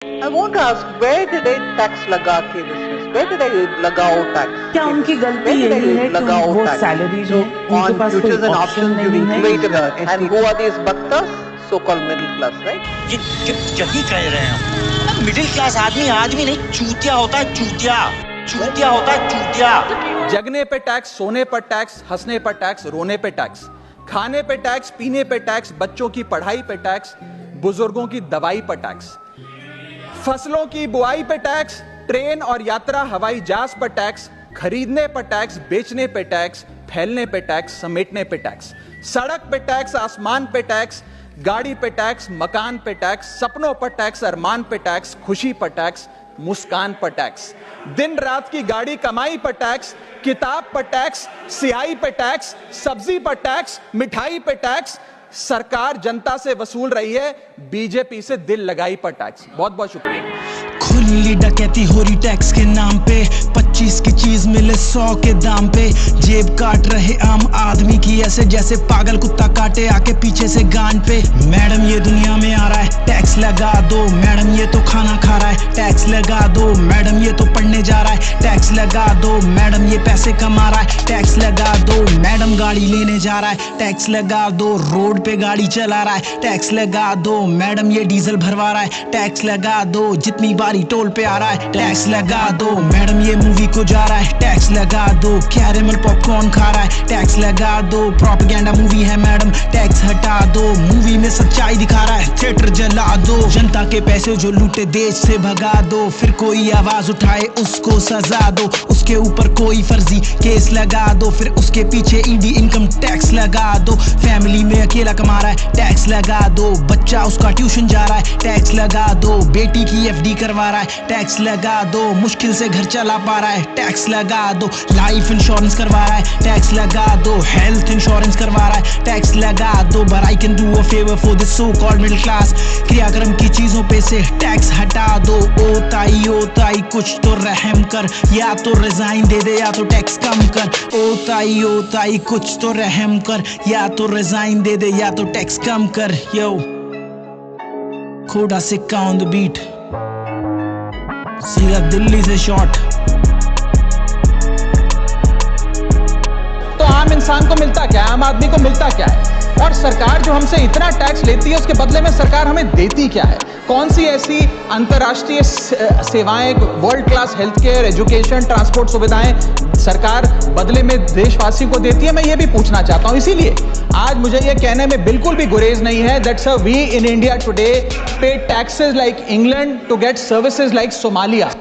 I want to ask, where did they tax लगा के business? Where did they लगाओ tax? क्या उनकी गलती यही है कि वो सैलरीड है, उनके पास कोई ऑप्शन नहीं है? And who are these bhaktas? So-called middle class, right? यही कह रहे हैं। मिडिल क्लास आदमी आज भी नहीं, चूतिया होता है, चूतिया होता है, चूतिया। जगने पे टैक्स, सोने पर टैक्स, हंसने पर टैक्स, रोने पे टैक्स, खाने पे टैक्स, पीने पे टैक्स, बच्चों की पढ़ाई पे टैक्स, बुजुर्गों की दवाई पर टैक्स, फसलों की बुआई पे टैक्स, ट्रेन और यात्रा हवाई जहाज पर टैक्स, खरीदने पर टैक्स, बेचने पे टैक्स, फैलने पे टैक्स, समेटने पे टैक्स, सड़क पे टैक्स, आसमान पे टैक्स, गाड़ी पे टैक्स, मकान पे टैक्स, सपनों पर टैक्स, अरमान पे टैक्स, खुशी पर टैक्स, मुस्कान पर टैक्स, दिन रात की गाड़ी कमाई पर टैक्स, किताब पर टैक्स, सियाही पे टैक्स, सब्जी पर टैक्स, मिठाई पे टैक्स। सरकार जनता से वसूल रही है बीजेपी से दिल लगाई पर टैक्स। बहुत बहुत शुक्रिया। खुली डकैती हो रही टैक्स के नाम पे, 25 की चीज मिले 100 के दाम पे, जेब काट रहे आम आदमी की ऐसे जैसे पागल कुत्ता काटे आके पीछे से गांड पे। मैडम ये दुनिया में आ रहा है, टैक्स लगा दो। मैडम ये तो खाना खा रहा है, टैक्स लगा दो। मैडम ये तो पढ़ने जा रहा है, टैक्स लगा दो। मैडम ये पैसे कमा रहा है, टैक्स लगा दो। मैडम गाड़ी लेने जा रहा है, टैक्स लगा दो। रोड पे गाड़ी चला रहा है, टैक्स लगा दो। मैडम ये डीजल भरवा रहा है, टैक्स लगा दो। जितनी बारी टोल पे आ रहा है, टैक्स लगा दो। मैडम ये मूवी को जा रहा है, टैक्स लगा दो। कैरेमल पॉपकॉर्न खा रहा है, टैक्स लगा दो। प्रोपेगेंडा मूवी है मैडम, टैक्स हटा दो। मूवी में सच्चाई दिखा रहा है, थिएटर जला दो। जनता के पैसे जो लूटे देश से भगा दो। फिर कोई आवाज उठाए उसको सजा दो। उसके ऊपर कोई फर्जी केस लगा दो। फिर उसके पीछे ईडी इनकम टैक्स लगा दो। फैमिली में अकेला कमा रहा है, टैक्स लगा दो। बच्चा उसका ट्यूशन जा रहा है, टैक्स लगा दो। बेटी की एफडी करवा रहा है, टैक्स लगा दो। मुश्किल से घर चला पा रहा है, टैक्स लगा दो। लाइफ इंश्योरेंस करवा रहा है, टैक्स लगा दो। हेल्थ इंश्योरेंस करवा रहा है, टैक्स लगा दो। But I can do a favour for this so called middle class. क्रियाक्रम की चीजों पे से टैक्स हटा दो। ओ ताई कुछ तो रहम कर, या तो रिजाइन दे दे या तो टैक्स कम कर। ओ ताई कुछ तो रहम कर, या तो रिजाइन दे दे या तो टैक्स कम कर। यो खोड़ा सिक्का ऑन द बीट, सीधा दिल्ली से शॉट। तो आम इंसान को मिलता क्या है, आम आदमी को मिलता क्या है? और सरकार जो हमसे इतना टैक्स लेती है उसके बदले में सरकार हमें देती क्या है? कौन सी ऐसी अंतर्राष्ट्रीय सेवाएं, world class health care, education, transport सुविधाएं सरकार बदले में देशवासी को देती है? मैं ये भी पूछना चाहता हूं। इसीलिए आज मुझे ये कहने में बिल्कुल भी गुरेज नहीं है that sir we in India today pay taxes like England to get services like Somalia.